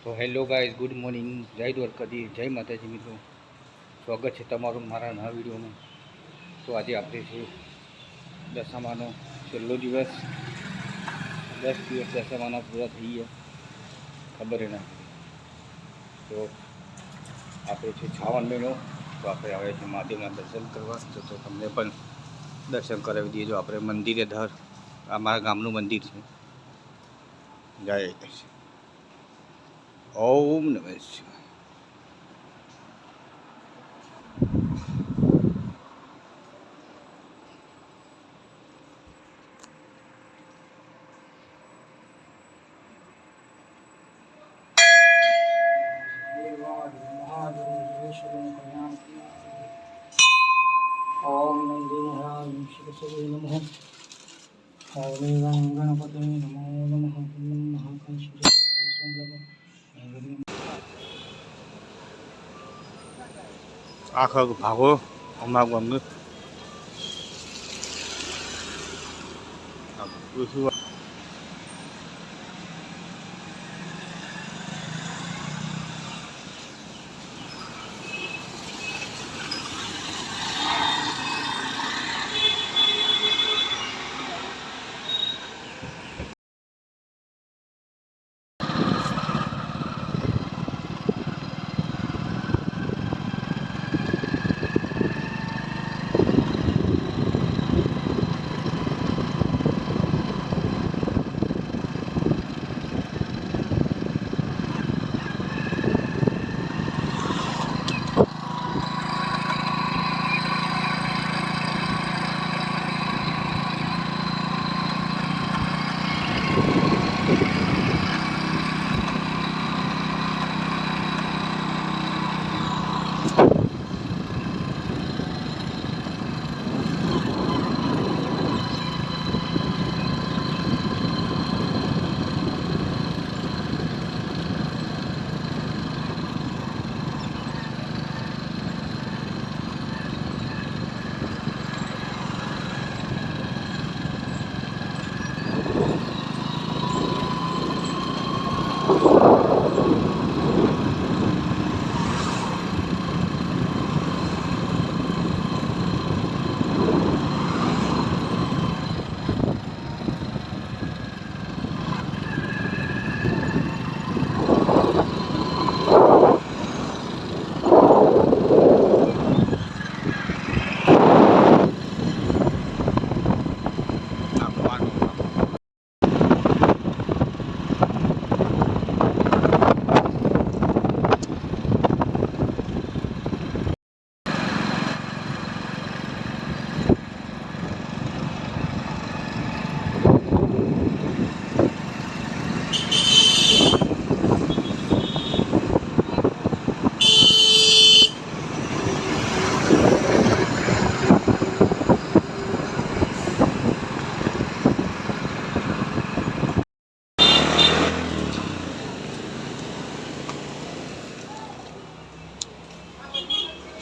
તો hello guys, good morning, જય દ્વારકાધીશ, જય માતાજી મિત્રો. સ્વાગત છે તમારું મારા નવા વિડીયોમાં. તો આજે આપણે છે દશામાનો છેલ્લો દિવસ. 10 દિવસ દશામાના પૂરા થઈ ગયા, ખબર ના. તો આપણે છે શ્રાવણ મહિનો, તો આપણે આવ્યા છીએ મહાદેવના દર્શન કરવા. તો તમને પણ દર્શન કરાવી દઈએ. જો આપણે મંદિરે અમારા ગામનું મંદિર છે. જય ઓમ નમઃ શિવાય. ओम नंदीनारायण शिवसवे नमः। ओम गणपते नमो नमः। આખો ભાગો અમારા ગામનું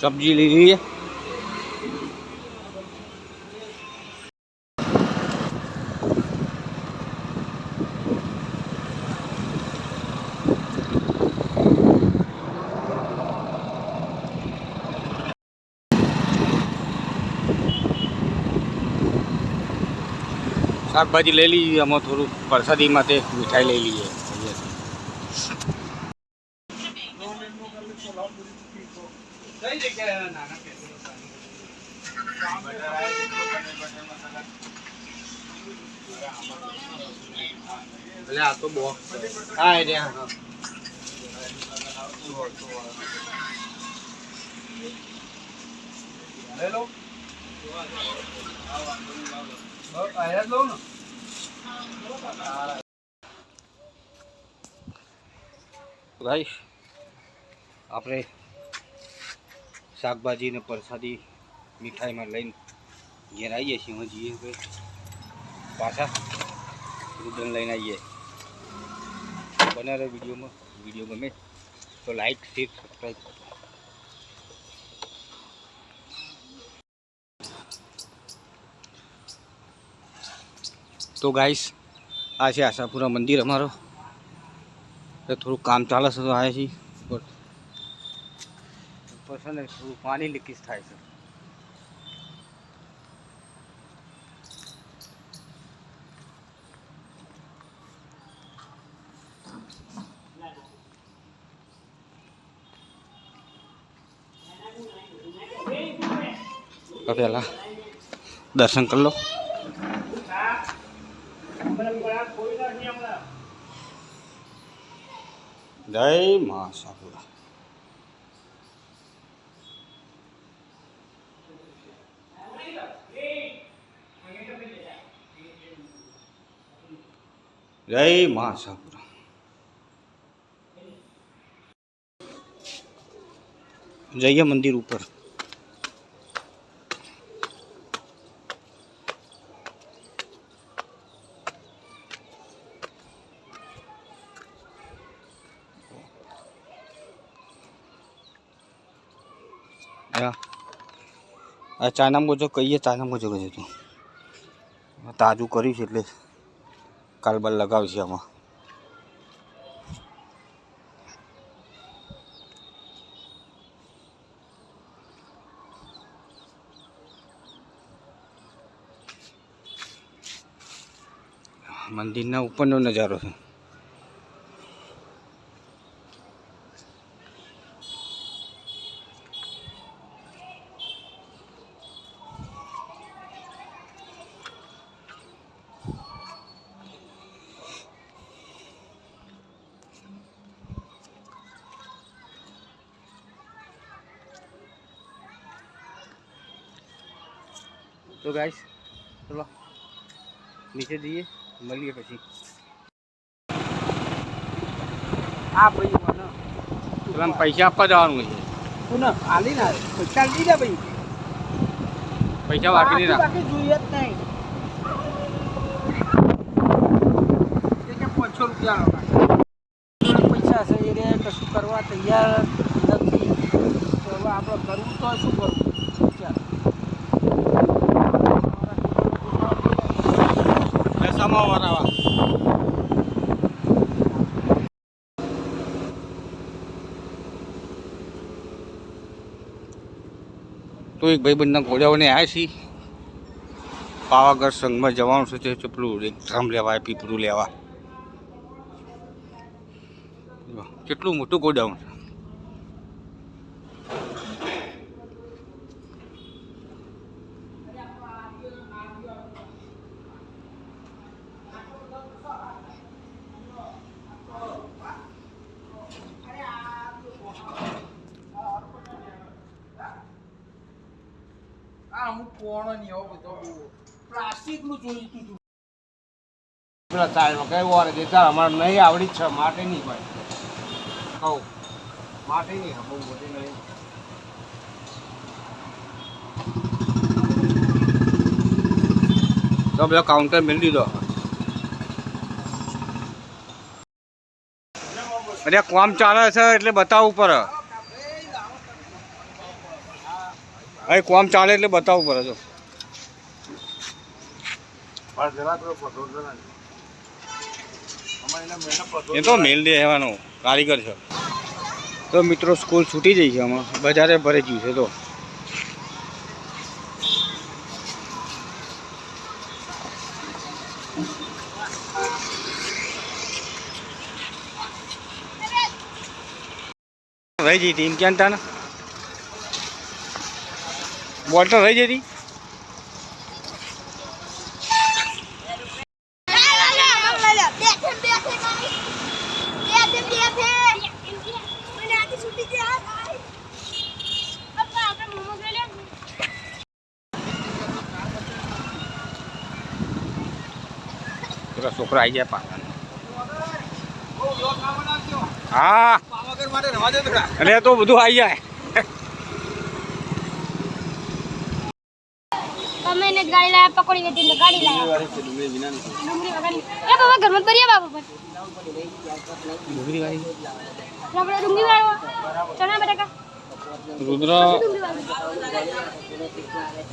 સબ્જી લીધી. શાકભાજી લઈ લઈએ. આમાં થોડું પ્રસાદી માટે મીઠાઈ લઈ લઈએ. એટલે આ તો બોક્સ હા એ રહ્યા. હેલો આયા લો ને. ગાઈસ, આપણે શાકભાજી ને પ્રસાદી મીઠાઈમાં લઈને ઘેર આવીએ છીએ. જઈએ કે પાછા રુદન લઈને આવીએ. બનાવે વિડીયો ગમે તો લાઈક શેર સબસ્ક્રાઈબ કરો. તો ગાઈસ, આ છે આશાપુરા મંદિર અમારો. તો થોડું કામ ચાલે છે તો આવ્યા છીએ ઉપર છે ને થોડું પાણી લીકેજ થાય છે. તો પહેલાં દર્શન કરી લો. જય મા સાપુરા. જય મા સાપુરા. જઈએ મંદિર ઉપર. આ ચાના મોજો કહીએ, ચાના મોજો કહે તું તાજું કર્યું છે એટલે કાલબાલ લગાવશે આમાં. મંદિરના ઉપરનો નજારો છે. તો ગાઈસ ચલો નીચે જઈએ, મળીએ પછી. આ ભાઈ મને પેલા પૈસા આપવા જવાનું છે. તું આલી ના પૈસા લીધા ભાઈ, પૈસા બાકી નહીં રાખ. બાકી જોઈએ જ નહીં. કે 500 રૂપિયા પૈસા છે એ રે કશું કરવા તૈયાર નથી. તો હવે આપણે કરવું તો શું કરવું? તો એક ભાઈબંધના ઘોડાઓને આવ્યા છીએ. પાવાગઢ સંઘમાં જવાનું છે તે પેલું એક્ઝામ લેવા, પીપરું લેવા. કેટલું મોટું ગોડાઉન છે. અમુક કોણો નહીં આવો બધો પ્લાસ્ટિકનું જોઈતું હતું. પેલા ચાલમાં કઈ વાર છે ચાલ અમારે નહીં આવડી જ છે માટે નહીં ભાઈ કહું માટે નહીં બહુ મોટી નહીં. તો પેલો કાઉન્ટર મેળવી દીધો. અરે કામ ચાલે છે એટલે બતાવવું પડે. હવે કામ ચાલે એટલે બતાવવું પડે. જો એ તો મેલ દે એવાનો કારીગર છે. તો મિત્રો સ્કૂલ છૂટી જઈ છે, આમાં બજારે ભરે ગયું છે. તો રહી જઈ હતી એમ ક્યાં તા ને બોટલ રહી જતી. છોકરા આવી જાય પાછા. હા એટલે તો બધું આવી જાય. તમે ને ગાડી લાયા પકોડી વેચી ને ગાડી લાયા ડુંગળી વગાડી એ બાબા ઘરમાં ભરીયા બાબા પર ડુંગળી વાળી આપણે ડુંગળી વાળો ચણા બટાકા રુદ્ર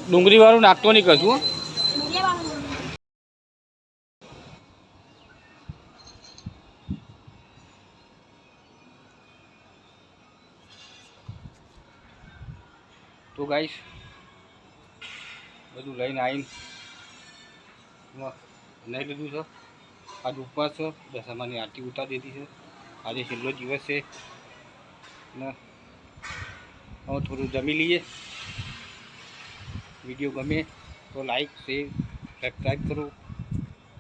ડુંગળી વાળું નાખતો નહીં કશું. તો ગાઈસ બધું લઈને આવીને નહીં લીધું છે. આજે ઉપવાસ છે, દશામાની આરતી ઉતારી દીધી છે. આજે છેલ્લો દિવસ છે ને હવે થોડું જમી લઈએ. વિડીયો ગમે તો લાઈક શેર સબસ્ક્રાઈબ કરો.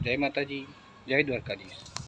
જય માતાજી, જય દ્વારકાધીશ.